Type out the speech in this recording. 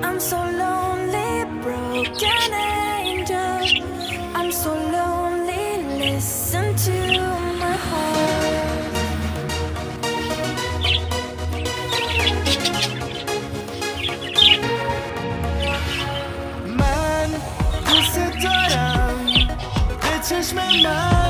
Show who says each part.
Speaker 1: I'm so lonely, broken angel. I'm so lonely, listen to my heart.
Speaker 2: من دوست دارم به چشم من